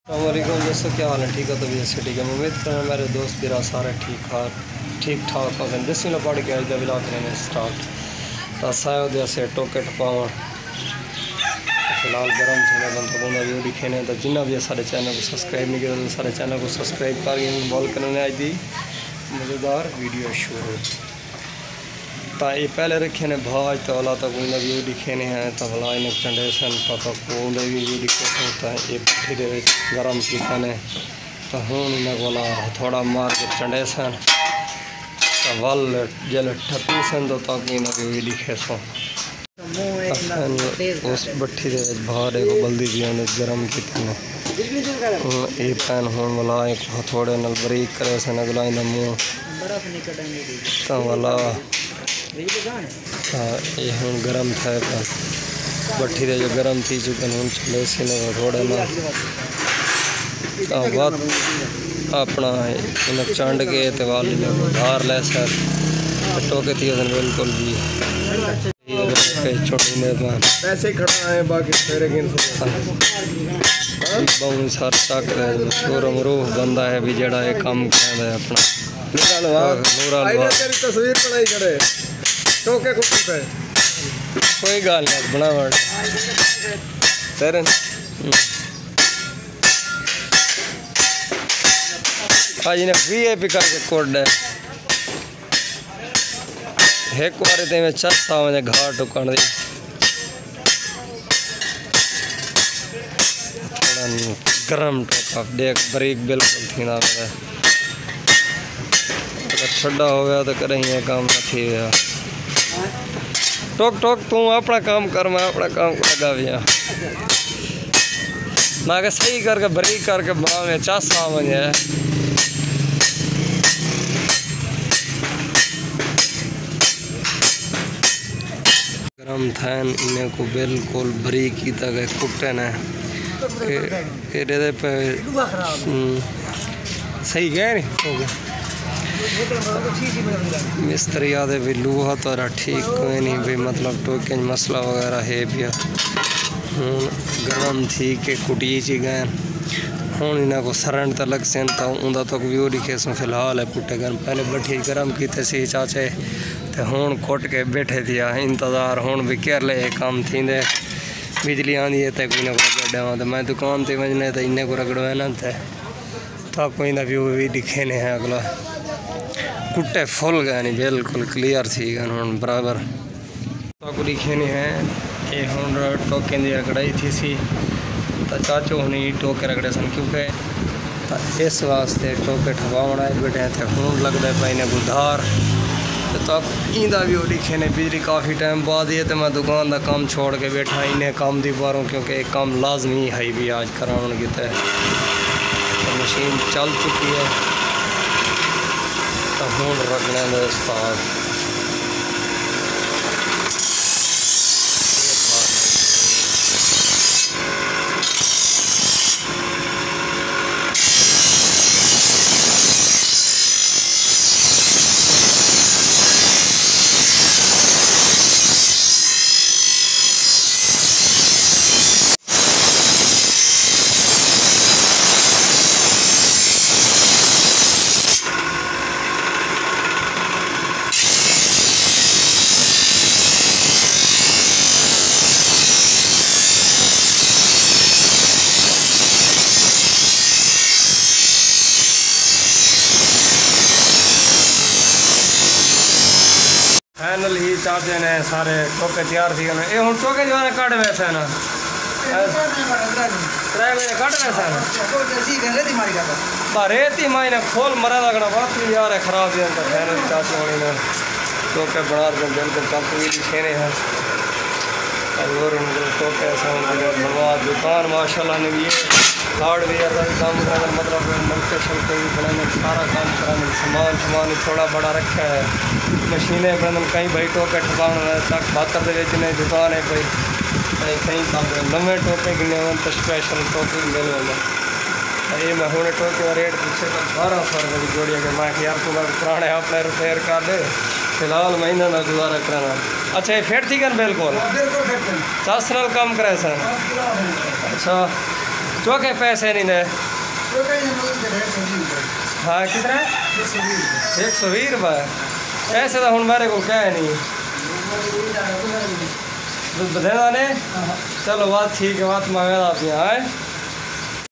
अस्सलामुअलैकुम दोस्तों, क्या हाल है? ठीक है, तबीयत से ठीक है। उम्मीद करें मेरे दोस्त मेरा सारे ठीक ठाक हो। बिस्मिल्लाह पढ़ के आज ब्लॉग करेंगे स्टार्ट। तो सायो जैसे टोके टपाव फिलहाल गर्म थे तो बंदा वीडियो दिखेने तो जिन्ना भी सारे चैनल को सब्सक्राइब नहीं किया तो सारे चैनल को सब्सक्राइब कर बॉल करने आज दी मज़ेदार वीडियो शुरू। तो ये पहले रखे ने भाज तो वाला तो कोई वीडियो दिखे नहीं है तो भला इन कंडीशन तो कोई वीडियो दिखे सकता है। ये पट्टी दे गर्म किया ने तो हूँ इन्हें बोला थोड़ा मार के चंडेसन तो वल जल ठपी सन तो कोई वीडियो दिखे सो उस भट्ठी दे बाहर एक बल्दी भी उन्हें गर्म किया ने ये पैन होने वाला एक थोड़े नल बरीक करे सन अगला इन मुँह तो वाला ये हूँ गर्म था भट्ठी दे जो गर्म थी चुके हूँ चले से थोड़ा ना बात अपना इन चंड के तो वाली धार ले सर टोके थी बिल्कुल भी छोटी ने पैसे खड़ा है बाकी बहुत सार तक शोरूम रूह बंदा है भी जड़ा है काम कर है अपना तस्वीर बनाई करे टोके पे कोई गाल नहीं बनावट तेरे आज ने VIP करके कोड है एक बार ते में चस्ता मुझे घाट टुकण दी थोड़ा गरम टोका देख बरीक बिल्कुल थी ना मेरा अगर ठंडा हो गया तो करें ये काम नहीं हुआ। टोक टोक तू अपना काम कर मैं अपना काम लगा भैया मैं के सही करके बरीक करके में चासा मुझे गरम थैन इन्हें को बिल्कुल बरीक की तक कुटे ने पे सही गए नहीं मिस्त्री आदे भी लूहा तो ठीक कोई नहीं भी मतलब टोके मसला वगैरह है भी हूँ गर्म थी के कुटी ची गए हूँ इन्हें को सरन तो लग से उदा तक व्यू दिखे सो फिलहाल है पुटे गर्म पहले बैठी गर्म किते सी चाचे तो हूँ कुट के बैठे थी इंतज़ार हूँ भी कर ले काम थी दे बिजली आँदी है तो कोई ना कोई गड्ढा तो मैं दुकान ते वजने तो इन्हें को रगड़ो है ना तो कोई ना व्यू भी दिखे नहीं है अगला कुट्टे फुल गए नहीं बिल्कुल क्लियर थी गए हूँ बराबर तो दिखे नहीं है ये हूँ टोके की रगड़ाई थी सी तो चाचो हूँ टोके रगड़े सन क्योंकि तो इस वास्ते टोके ठवाण आए बैठे थे हूँ लगता है भाई ने बुधार तो इंदा भी दिखे ने बिजली काफ़ी टाइम बाद ही तो मैं दुकान का काम छोड़ के बैठा इन्हें काम दी पारूँ क्योंकि एक काम लाजमी है भी आज कराने की तो मशीन चल चुकी है तो हूँ रखने दोस्त फाइनल ही चाहते ने सारे टोके तैयार थी ये हूँ टोके जो है कट वैसे ना 3 महीने कट वैसे ना रेती माई ने खोल मरा लगना बात यार है खराब दिया तो फाइनल चाहते होनी ने टोके बना के बिल्कुल चलते हुए दिखे नहीं है और टोके बनवा दुकान माशाल्लाह ने भी हार्डवेयर का भी काम करा मतलब नलके शलके भी बनाने सारा काम कराने सामान थोड़ा बड़ा रखा है मशीनें बनन कहीं भाई टोके ठपान तक बातर ने दुकान है भाई कहीं काम कर नवे टोके गिने तो स्पेशल टोके मिल ये मैं हूँ टोके का रेट पूछे तो 1200 रुपये की जोड़ी है मैं यार तू पुराने अपने रिपेयर कर दे फिलहाल महीना ना गुजारा कराना। अच्छा ये फिट थी क्या बिल्कुल 10 साल काम कराए सर। अच्छा तो क्या पैसे नहीं दे? हाँ कितना? 120 रुपये। पैसे तो हूँ मेरे को क्या है नहीं बता ने। चलो बात ठीक है, बात मांगा आप यहाँ है।